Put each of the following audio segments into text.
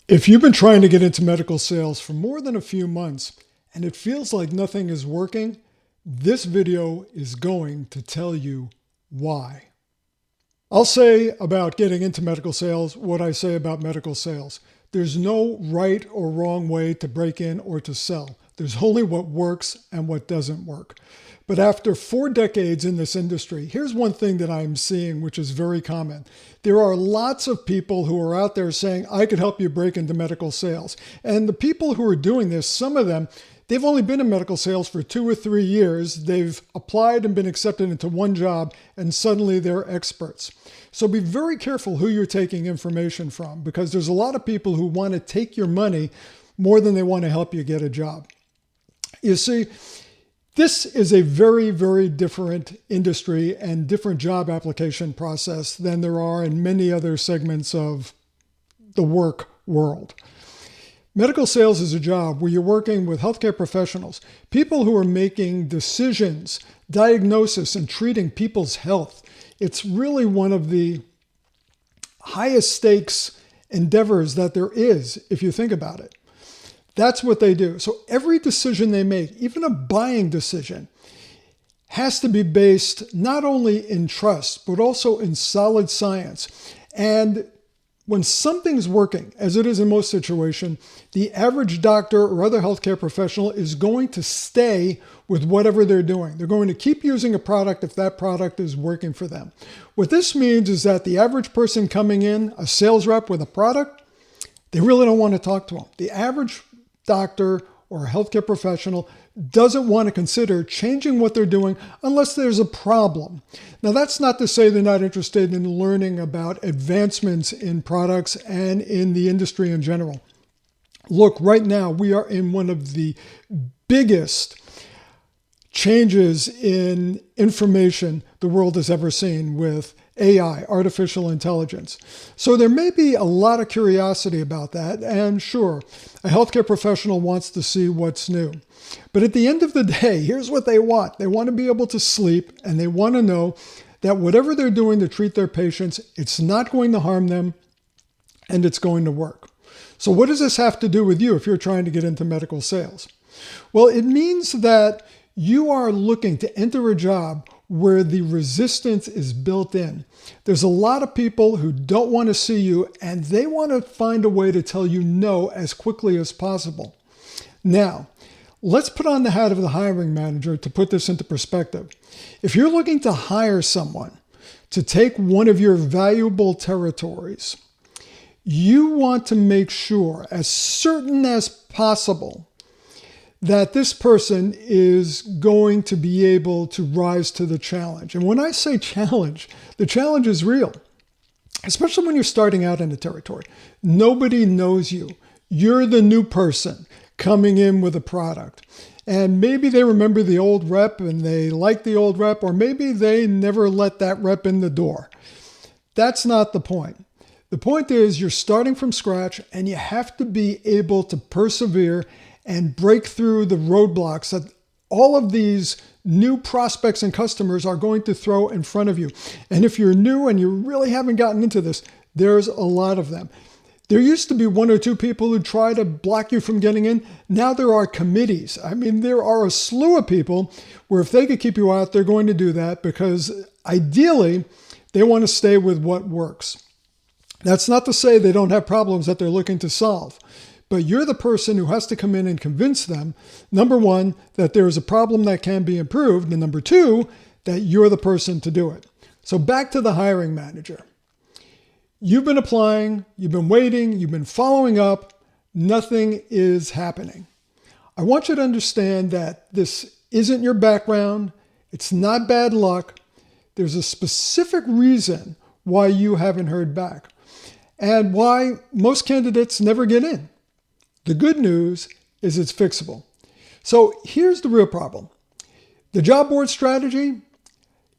If you've been trying to get into medical sales for more than a few months and it feels like nothing is working, this video is going to tell you why. I'll say about getting into medical sales what I say about medical sales. There's no right or wrong way to break in or to sell. There's only what works and what doesn't work. But after 4 decades in this industry, here's one thing that I'm seeing, which is very common. There are lots of people who are out there saying, I could help you break into medical sales. And the people who are doing this, some of them, they've only been in medical sales for 2 or 3 years. They've applied and been accepted into one job, and suddenly they're experts. So be very careful who you're taking information from, because there's a lot of people who want to take your money more than they want to help you get a job. You see, this is a very, very different industry and different job application process than there are in many other segments of the work world. Medical sales is a job where you're working with healthcare professionals, people who are making decisions, diagnosis, and treating people's health. It's really one of the highest stakes endeavors that there is, if you think about it. That's what they do. So every decision they make, even a buying decision, has to be based not only in trust, but also in solid science. And when something's working, as it is in most situations, the average doctor or other healthcare professional is going to stay with whatever they're doing. They're going to keep using a product if that product is working for them. What this means is that the average person coming in, a sales rep with a product, they really don't want to talk to them. The average doctor or a healthcare professional doesn't want to consider changing what they're doing unless there's a problem. Now, that's not to say they're not interested in learning about advancements in products and in the industry in general. Look, right now, we are in one of the biggest changes in information the world has ever seen with AI, artificial intelligence. So there may be a lot of curiosity about that. And sure, a healthcare professional wants to see what's new. But at the end of the day, here's what they want. They want to be able to sleep, and they want to know that whatever they're doing to treat their patients, it's not going to harm them, and it's going to work. So what does this have to do with you if you're trying to get into medical sales? Well, it means that you are looking to enter a job where the resistance is built in. There's a lot of people who don't want to see you, and they want to find a way to tell you no as quickly as possible. Now, let's put on the hat of the hiring manager to put this into perspective. If you're looking to hire someone to take one of your valuable territories, you want to make sure, as certain as possible, that this person is going to be able to rise to the challenge. And when I say challenge, the challenge is real, especially when you're starting out in a territory. Nobody knows you. You're the new person coming in with a product. And maybe they remember the old rep and they like the old rep, or maybe they never let that rep in the door. That's not the point. The point is you're starting from scratch, and you have to be able to persevere and break through the roadblocks that all of these new prospects and customers are going to throw in front of you. And if you're new and you really haven't gotten into this, there's a lot of them. There used to be 1 or 2 people who try to block you from getting in. Now there are committees. I mean, there are a slew of people where if they could keep you out, they're going to do that, because ideally they want to stay with what works. That's not to say they don't have problems that they're looking to solve. But you're the person who has to come in and convince them, number one, that there is a problem that can be improved, and number 2, that you're the person to do it. So back to the hiring manager. You've been applying, you've been waiting, you've been following up, nothing is happening. I want you to understand that this isn't your background, it's not bad luck. There's a specific reason why you haven't heard back, and why most candidates never get in. The good news is it's fixable. So here's the real problem. The job board strategy,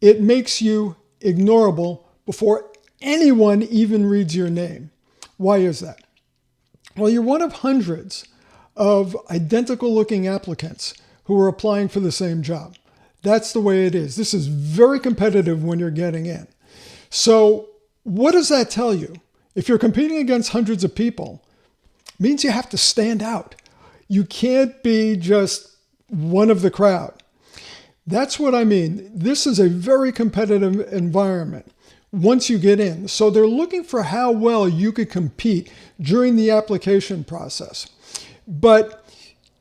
it makes you ignorable before anyone even reads your name. Why is that? Well, you're one of hundreds of identical looking applicants who are applying for the same job. That's the way it is. This is very competitive when you're getting in. So what does that tell you? If you're competing against hundreds of people, means you have to stand out. You can't be just one of the crowd. That's what I mean. This is a very competitive environment once you get in. So they're looking for how well you could compete during the application process. But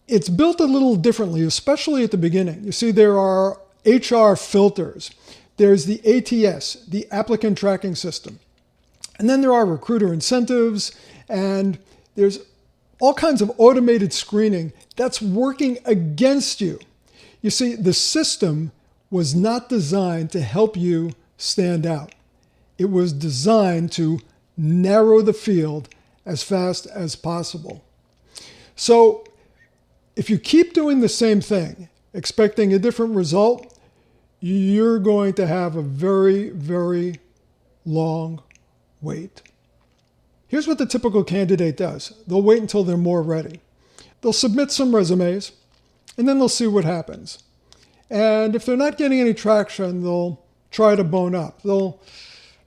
it's built a little differently, especially at the beginning. You see, there are HR filters. There's the ATS, the applicant tracking system. And then there are recruiter incentives, and there's all kinds of automated screening that's working against you. You see, the system was not designed to help you stand out. It was designed to narrow the field as fast as possible. So if you keep doing the same thing, expecting a different result, you're going to have a very, very long wait. Here's what the typical candidate does. They'll wait until they're more ready. They'll submit some resumes, and then they'll see what happens. And if they're not getting any traction, they'll try to bone up. They'll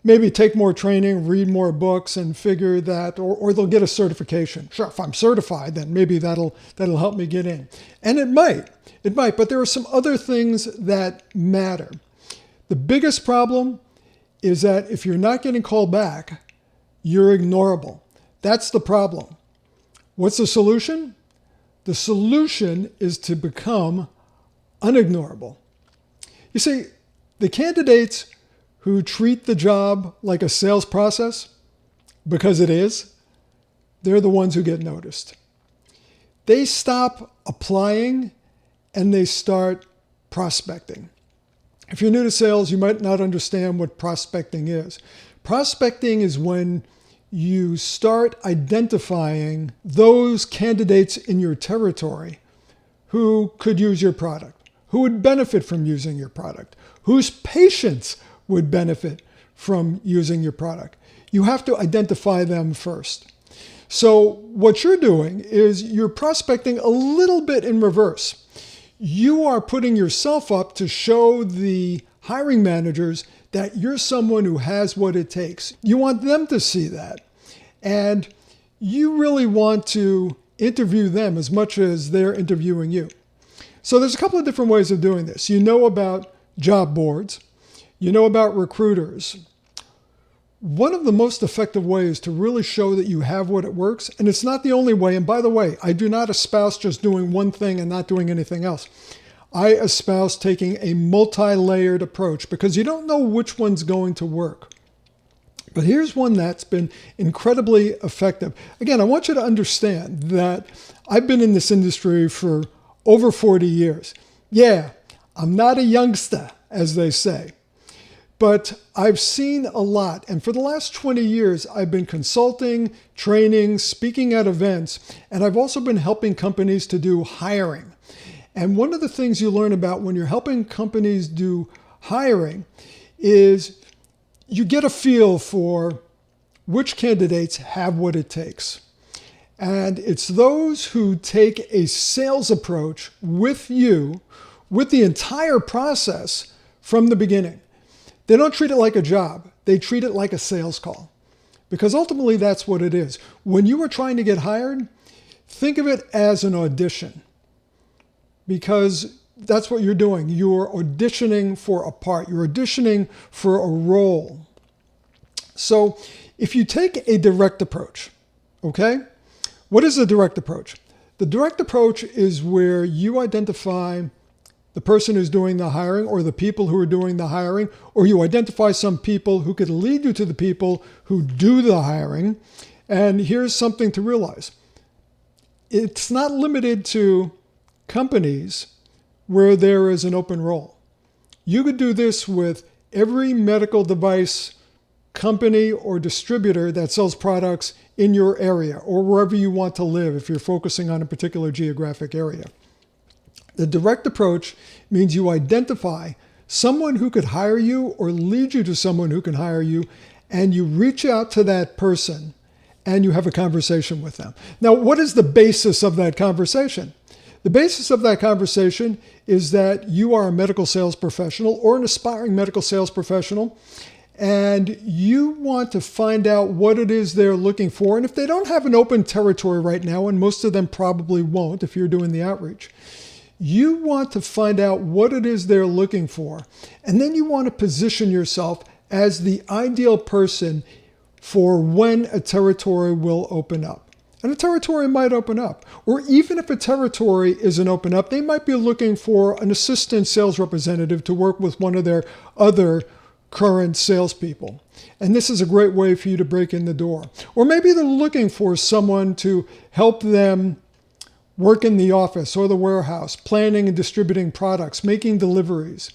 maybe take more training, read more books, and figure that, or they'll get a certification. Sure, if I'm certified, then maybe that'll help me get in. And it might, but there are some other things that matter. The biggest problem is that if you're not getting called back, you're ignorable. That's the problem. What's the solution? The solution is to become unignorable. You see, the candidates who treat the job like a sales process, because it is, they're the ones who get noticed. They stop applying and they start prospecting. If you're new to sales, you might not understand what prospecting is. Prospecting is when you start identifying those candidates in your territory who could use your product, who would benefit from using your product, whose patients would benefit from using your product. You have to identify them first. So what you're doing is you're prospecting a little bit in reverse. You are putting yourself up to show the hiring managers that you're someone who has what it takes. You want them to see that. And you really want to interview them as much as they're interviewing you. So there's a couple of different ways of doing this. You know about job boards. You know about recruiters. One of the most effective ways to really show that you have what it works, and it's not the only way, and by the way, I do not espouse just doing one thing and not doing anything else. I espouse taking a multi-layered approach because you don't know which one's going to work. But here's one that's been incredibly effective. Again, I want you to understand that I've been in this industry for over 40 years. Yeah, I'm not a youngster, as they say. But I've seen a lot. And for the last 20 years, I've been consulting, training, speaking at events, and I've also been helping companies to do hiring. And one of the things you learn about when you're helping companies do hiring is you get a feel for which candidates have what it takes. And it's those who take a sales approach with you, with the entire process from the beginning. They don't treat it like a job. They treat it like a sales call. Because ultimately that's what it is. When you are trying to get hired, think of it as an audition. Because that's what you're doing. You're auditioning for a part. You're auditioning for a role. So if you take a direct approach, okay? What is a direct approach? The direct approach is where you identify the person who's doing the hiring or the people who are doing the hiring, or you identify some people who could lead you to the people who do the hiring. And here's something to realize. It's not limited to companies where there is an open role. You could do this with every medical device company or distributor that sells products in your area or wherever you want to live if you're focusing on a particular geographic area. The direct approach means you identify someone who could hire you or lead you to someone who can hire you, and you reach out to that person and you have a conversation with them. Now, what is the basis of that conversation? The basis of that conversation is that you are a medical sales professional or an aspiring medical sales professional, and you want to find out what it is they're looking for. And if they don't have an open territory right now, and most of them probably won't if you're doing the outreach, you want to find out what it is they're looking for. And then you want to position yourself as the ideal person for when a territory will open up. And a territory might open up. Or even if a territory isn't open up, they might be looking for an assistant sales representative to work with one of their other current salespeople. And this is a great way for you to break in the door. Or maybe they're looking for someone to help them work in the office or the warehouse, planning and distributing products, making deliveries.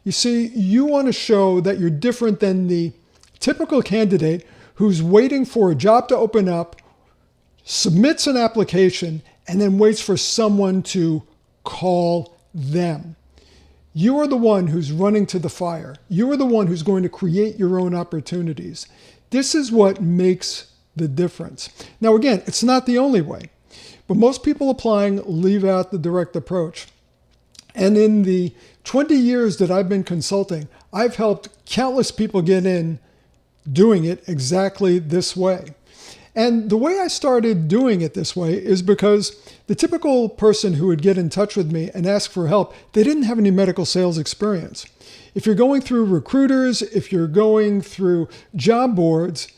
You see, you want to show that you're different than the typical candidate who's waiting for a job to open up, submits an application, and then waits for someone to call them. You are the one who's running to the fire. You are the one who's going to create your own opportunities. This is what makes the difference. Now, again, it's not the only way, but most people applying leave out the direct approach. And in the 20 years that I've been consulting, I've helped countless people get in doing it exactly this way. And the way I started doing it this way is because the typical person who would get in touch with me and ask for help, they didn't have any medical sales experience. If you're going through recruiters, if you're going through job boards,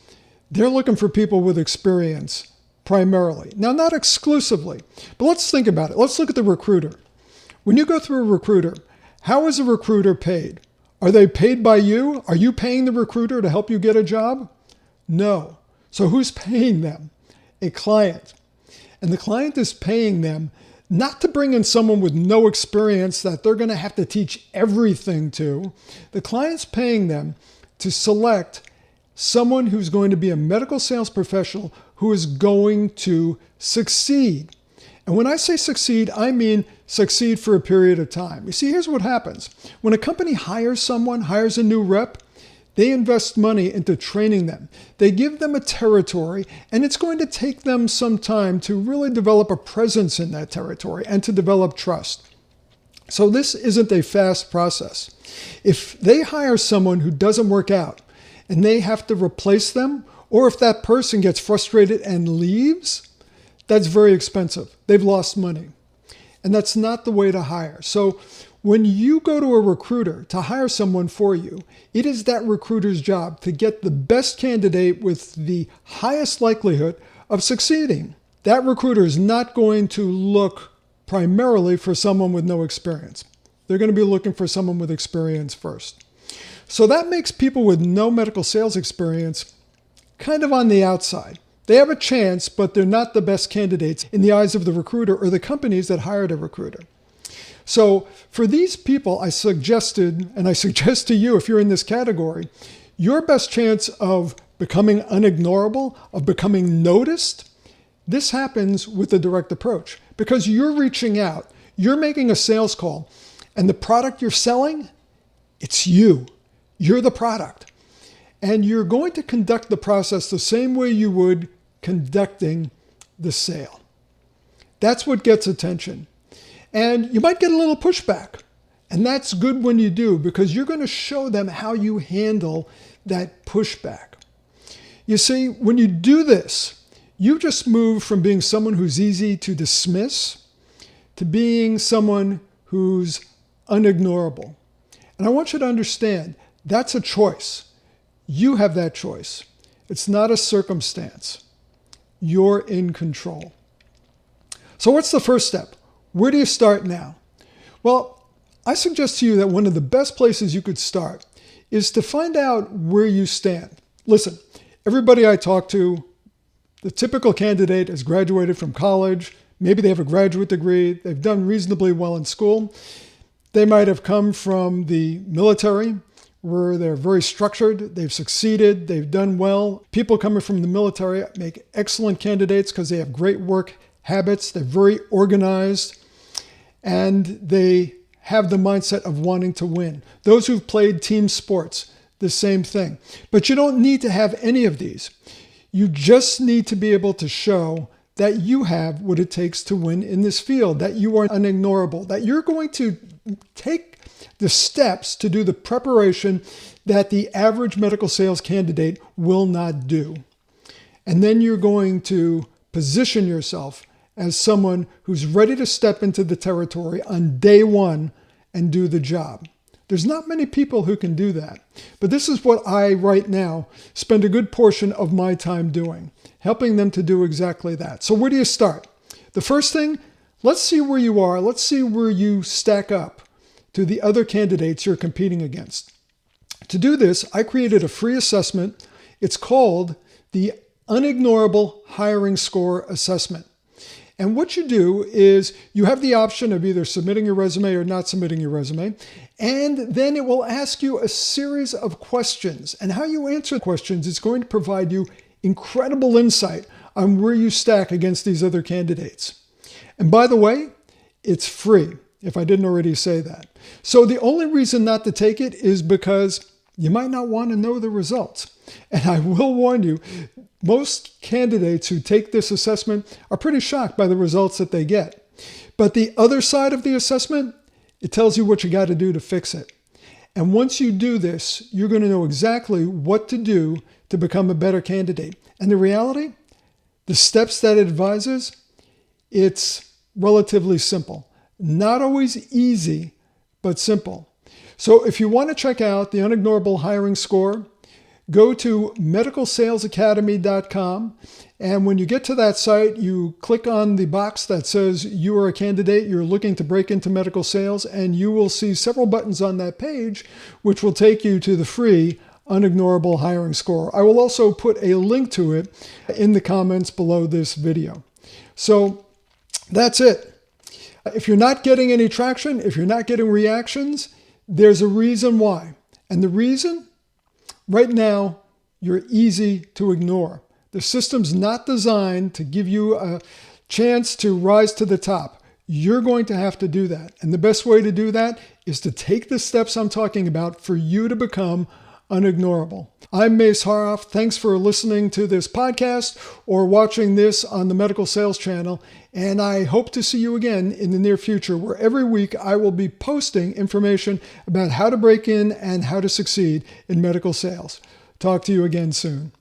they're looking for people with experience primarily. Now, not exclusively, but let's think about it. Let's look at the recruiter. When you go through a recruiter, how is a recruiter paid? Are they paid by you? Are you paying the recruiter to help you get a job? No. So who's paying them? A client. And the client is paying them not to bring in someone with no experience that they're going to have to teach everything to. The client's paying them to select someone who's going to be a medical sales professional who is going to succeed. And when I say succeed, I mean succeed for a period of time. You see, here's what happens. When a company hires someone, hires a new rep, they invest money into training them. They give them a territory, and it's going to take them some time to really develop a presence in that territory and to develop trust. So this isn't a fast process. If they hire someone who doesn't work out and they have to replace them, or if that person gets frustrated and leaves, that's very expensive. They've lost money. And that's not the way to hire. So when you go to a recruiter to hire someone for you, it is that recruiter's job to get the best candidate with the highest likelihood of succeeding. That recruiter is not going to look primarily for someone with no experience. They're going to be looking for someone with experience first. So that makes people with no medical sales experience kind of on the outside. They have a chance, but they're not the best candidates in the eyes of the recruiter or the companies that hired a recruiter. So for these people, I suggested, and I suggest to you, if you're in this category, your best chance of becoming unignorable, of becoming noticed, this happens with the direct approach because you're reaching out, you're making a sales call, and the product you're selling, it's you. You're the product. And you're going to conduct the process the same way you would conducting the sale. That's what gets attention. And you might get a little pushback. And that's good when you do, because you're going to show them how you handle that pushback. You see, when you do this, you just move from being someone who's easy to dismiss to being someone who's unignorable. And I want you to understand, that's a choice. You have that choice. It's not a circumstance. You're in control. So what's the first step? Where do you start now? Well, I suggest to you that one of the best places you could start is to find out where you stand. Listen, everybody I talk to, the typical candidate has graduated from college. Maybe they have a graduate degree. They've done reasonably well in school. They might have come from the military, where they're very structured, they've succeeded, they've done well. People coming from the military make excellent candidates because they have great work habits, they're very organized, and they have the mindset of wanting to win. Those who've played team sports, the same thing. But you don't need to have any of these. You just need to be able to show that you have what it takes to win in this field, that you are unignorable, that you're going to take the steps to do the preparation that the average medical sales candidate will not do. And then you're going to position yourself as someone who's ready to step into the territory on day one and do the job. There's not many people who can do that, but this is what I, right now, spend a good portion of my time doing, helping them to do exactly that. So where do you start? The first thing, let's see where you are. Let's see where you stack up to the other candidates you're competing against. To do this, I created a free assessment. It's called the Unignorable Hiring Score Assessment. And what you do is you have the option of either submitting your resume or not submitting your resume. And then it will ask you a series of questions. And how you answer questions is going to provide you incredible insight on where you stack against these other candidates. And by the way, it's free, if I didn't already say that. So the only reason not to take it is because you might not want to know the results. And I will warn you, most candidates who take this assessment are pretty shocked by the results that they get. But the other side of the assessment, it tells you what you got to do to fix it. And once you do this, you're going to know exactly what to do to become a better candidate. And the reality, the steps that it advises, it's relatively simple. Not always easy, but simple. So if you want to check out the Unignorable Hiring Score, go to medicalsalesacademy.com. And when you get to that site, you click on the box that says you are a candidate, you're looking to break into medical sales, and you will see several buttons on that page, which will take you to the free Unignorable Hiring Score. I will also put a link to it in the comments below this video. So that's it. If you're not getting any traction, if you're not getting reactions, there's a reason why. And the reason, right now, you're easy to ignore. The system's not designed to give you a chance to rise to the top. You're going to have to do that. And the best way to do that is to take the steps I'm talking about for you to become unignorable. I'm Mace Haroff. Thanks for listening to this podcast or watching this on the Medical Sales Channel. And I hope to see you again in the near future, where every week I will be posting information about how to break in and how to succeed in medical sales. Talk to you again soon.